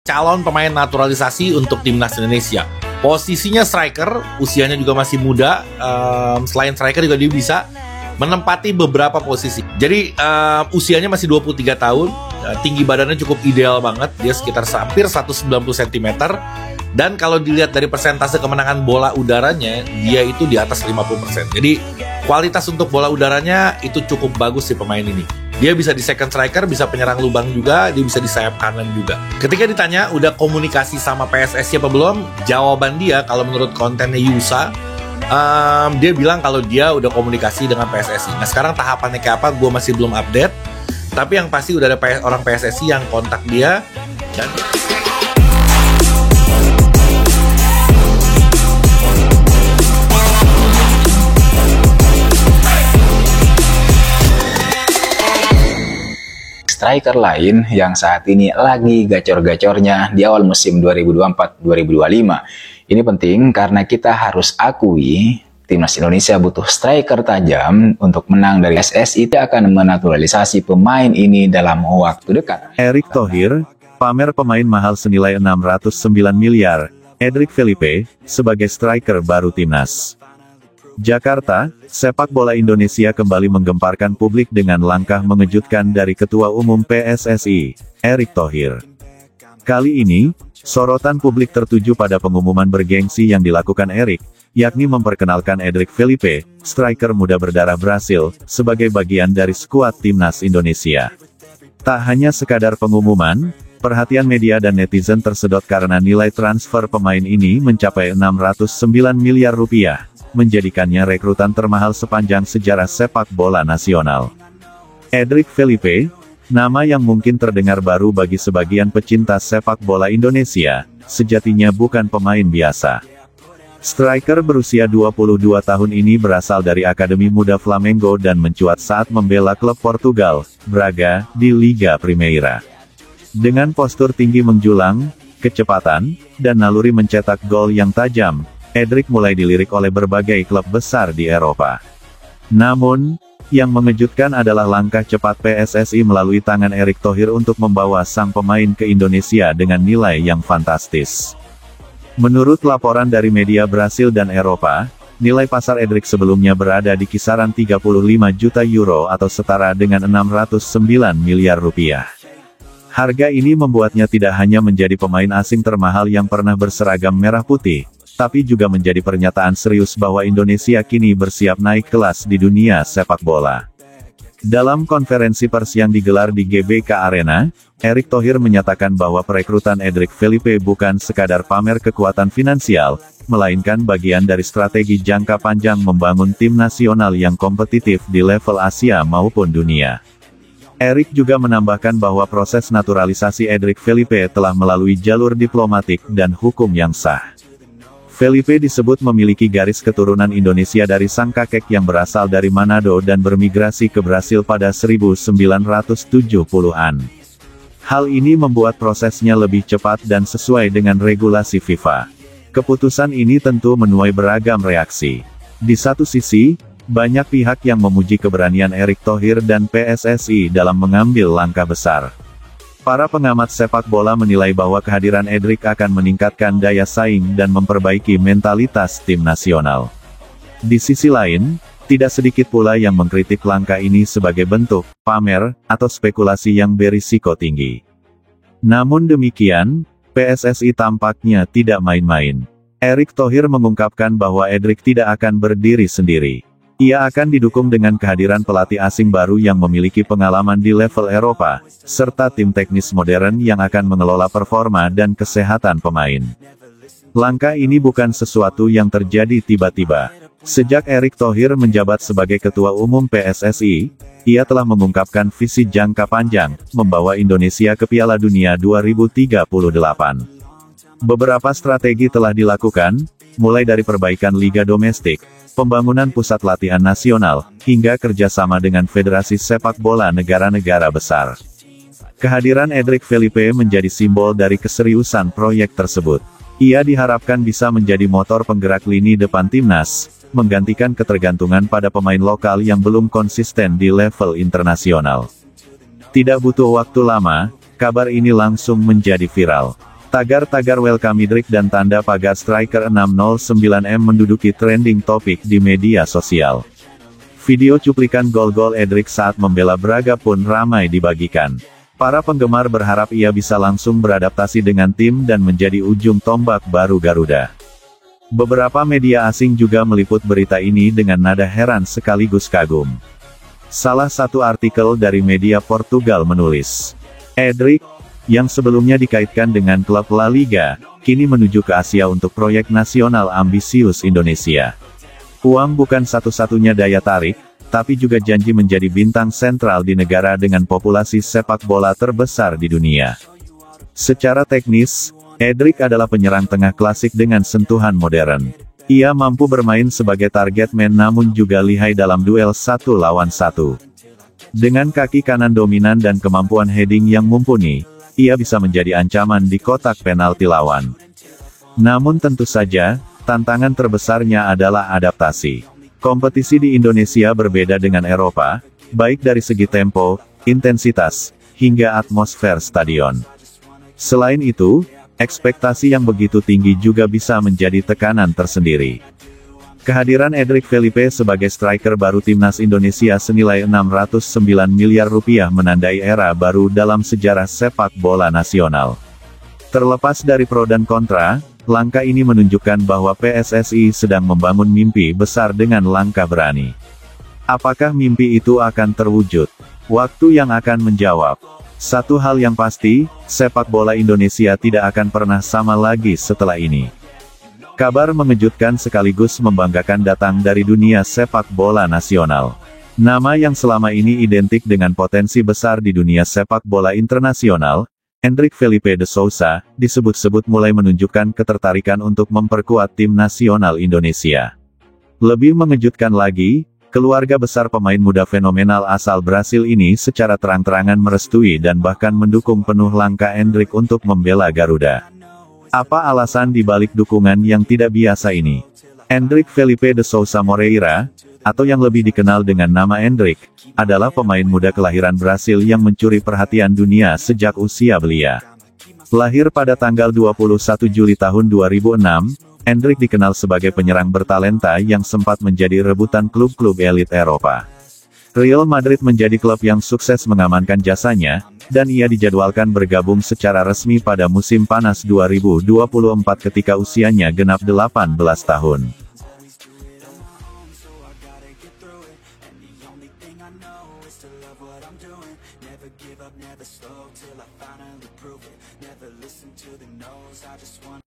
calon pemain naturalisasi untuk timnas Indonesia. Posisinya striker, usianya juga masih muda. Selain striker juga dia bisa menempati beberapa posisi. Jadi usianya masih 23 tahun, tinggi badannya cukup ideal banget. Dia sekitar hampir 190 cm. Dan kalau dilihat dari persentase kemenangan bola udaranya, dia itu di atas 50%. Jadi kualitas untuk bola udaranya itu cukup bagus si pemain ini. Dia bisa di second striker, bisa penyerang lubang juga, dia bisa di sayap kanan juga. Ketika ditanya udah komunikasi sama PSSI apa belum, jawaban dia kalau menurut kontennya Yusa, dia bilang kalau dia udah komunikasi dengan PSSI. Nah sekarang tahapannya kayak apa, gue masih belum update. Tapi yang pasti udah ada orang PSSI yang kontak dia. Dan striker lain yang saat ini lagi gacor-gacornya di awal musim 2024-2025. Ini penting karena kita harus akui timnas Indonesia butuh striker tajam untuk menang dari PSSI. Akan menaturalisasi pemain ini dalam waktu dekat. Erick Thohir pamer pemain mahal senilai 609 miliar, Edric Felipe, sebagai striker baru timnas. Jakarta, sepak bola Indonesia kembali menggemparkan publik dengan langkah mengejutkan dari Ketua Umum PSSI, Erick Thohir. Kali ini, sorotan publik tertuju pada pengumuman bergengsi yang dilakukan Erick, yakni memperkenalkan Edric Felipe, striker muda berdarah Brasil, sebagai bagian dari skuad timnas Indonesia. Tak hanya sekadar pengumuman, perhatian media dan netizen tersedot karena nilai transfer pemain ini mencapai 609 miliar rupiah. Menjadikannya rekrutan termahal sepanjang sejarah sepak bola nasional. Edric Felipe, nama yang mungkin terdengar baru bagi sebagian pecinta sepak bola Indonesia, sejatinya bukan pemain biasa. Striker berusia 22 tahun ini berasal dari Akademi Muda Flamengo dan mencuat saat membela klub Portugal, Braga, di Liga Primeira. Dengan postur tinggi menjulang, kecepatan, dan naluri mencetak gol yang tajam, Edric mulai dilirik oleh berbagai klub besar di Eropa. Namun, yang mengejutkan adalah langkah cepat PSSI melalui tangan Erick Thohir untuk membawa sang pemain ke Indonesia dengan nilai yang fantastis. Menurut laporan dari media Brasil dan Eropa, nilai pasar Edric sebelumnya berada di kisaran 35 juta euro atau setara dengan 609 miliar rupiah. Harga ini membuatnya tidak hanya menjadi pemain asing termahal yang pernah berseragam merah putih, tapi juga menjadi pernyataan serius bahwa Indonesia kini bersiap naik kelas di dunia sepak bola. Dalam konferensi pers yang digelar di GBK Arena, Erick Thohir menyatakan bahwa perekrutan Edric Felipe bukan sekadar pamer kekuatan finansial, melainkan bagian dari strategi jangka panjang membangun tim nasional yang kompetitif di level Asia maupun dunia. Erick juga menambahkan bahwa proses naturalisasi Edric Felipe telah melalui jalur diplomatik dan hukum yang sah. Felipe disebut memiliki garis keturunan Indonesia dari sang kakek yang berasal dari Manado dan bermigrasi ke Brasil pada 1970-an. Hal ini membuat prosesnya lebih cepat dan sesuai dengan regulasi FIFA. Keputusan ini tentu menuai beragam reaksi. Di satu sisi, banyak pihak yang memuji keberanian Erick Thohir dan PSSI dalam mengambil langkah besar. Para pengamat sepak bola menilai bahwa kehadiran Edric akan meningkatkan daya saing dan memperbaiki mentalitas tim nasional. Di sisi lain, tidak sedikit pula yang mengkritik langkah ini sebagai bentuk pamer atau spekulasi yang berisiko tinggi. Namun demikian, PSSI tampaknya tidak main-main. Erick Thohir mengungkapkan bahwa Edric tidak akan berdiri sendiri. Ia akan didukung dengan kehadiran pelatih asing baru yang memiliki pengalaman di level Eropa, serta tim teknis modern yang akan mengelola performa dan kesehatan pemain. Langkah ini bukan sesuatu yang terjadi tiba-tiba. Sejak Erick Thohir menjabat sebagai Ketua Umum PSSI, ia telah mengungkapkan visi jangka panjang, membawa Indonesia ke Piala Dunia 2038. Beberapa strategi telah dilakukan, mulai dari perbaikan liga domestik, pembangunan pusat latihan nasional, hingga kerjasama dengan federasi sepak bola negara-negara besar. Kehadiran Edric Felipe menjadi simbol dari keseriusan proyek tersebut. Ia diharapkan bisa menjadi motor penggerak lini depan timnas, menggantikan ketergantungan pada pemain lokal yang belum konsisten di level internasional. Tidak butuh waktu lama, kabar ini langsung menjadi viral. Tagar-tagar welcome Endrick dan tanda pagar striker 609M menduduki trending topik di media sosial. Video cuplikan gol-gol Endrick saat membela Braga pun ramai dibagikan. Para penggemar berharap ia bisa langsung beradaptasi dengan tim dan menjadi ujung tombak baru Garuda. Beberapa media asing juga meliput berita ini dengan nada heran sekaligus kagum. Salah satu artikel dari media Portugal menulis, Endrick, yang sebelumnya dikaitkan dengan klub La Liga, kini menuju ke Asia untuk proyek nasional ambisius Indonesia. Uang bukan satu-satunya daya tarik, tapi juga janji menjadi bintang sentral di negara dengan populasi sepak bola terbesar di dunia. Secara teknis, Endrick adalah penyerang tengah klasik dengan sentuhan modern. Ia mampu bermain sebagai target man namun juga lihai dalam duel 1 lawan 1. Dengan kaki kanan dominan dan kemampuan heading yang mumpuni, ia bisa menjadi ancaman di kotak penalti lawan. Namun tentu saja, tantangan terbesarnya adalah adaptasi. Kompetisi di Indonesia berbeda dengan Eropa, baik dari segi tempo, intensitas, hingga atmosfer stadion. Selain itu, ekspektasi yang begitu tinggi juga bisa menjadi tekanan tersendiri. Kehadiran Endrick Felipe sebagai striker baru timnas Indonesia senilai 609 miliar rupiah menandai era baru dalam sejarah sepak bola nasional. Terlepas dari pro dan kontra, langkah ini menunjukkan bahwa PSSI sedang membangun mimpi besar dengan langkah berani. Apakah mimpi itu akan terwujud? Waktu yang akan menjawab. Satu hal yang pasti, sepak bola Indonesia tidak akan pernah sama lagi setelah ini. Kabar mengejutkan sekaligus membanggakan datang dari dunia sepak bola nasional. Nama yang selama ini identik dengan potensi besar di dunia sepak bola internasional, Endrick Felipe de Sousa, disebut-sebut mulai menunjukkan ketertarikan untuk memperkuat tim nasional Indonesia. Lebih mengejutkan lagi, keluarga besar pemain muda fenomenal asal Brasil ini secara terang-terangan merestui dan bahkan mendukung penuh langkah Endrick untuk membela Garuda. Apa alasan dibalik dukungan yang tidak biasa ini? Endrick Felipe de Sousa Moreira, atau yang lebih dikenal dengan nama Endrick, adalah pemain muda kelahiran Brasil yang mencuri perhatian dunia sejak usia belia. Lahir pada tanggal 21 Juli tahun 2006, Endrick dikenal sebagai penyerang bertalenta yang sempat menjadi rebutan klub-klub elit Eropa. Real Madrid menjadi klub yang sukses mengamankan jasanya, dan ia dijadwalkan bergabung secara resmi pada musim panas 2024 ketika usianya genap 18 tahun.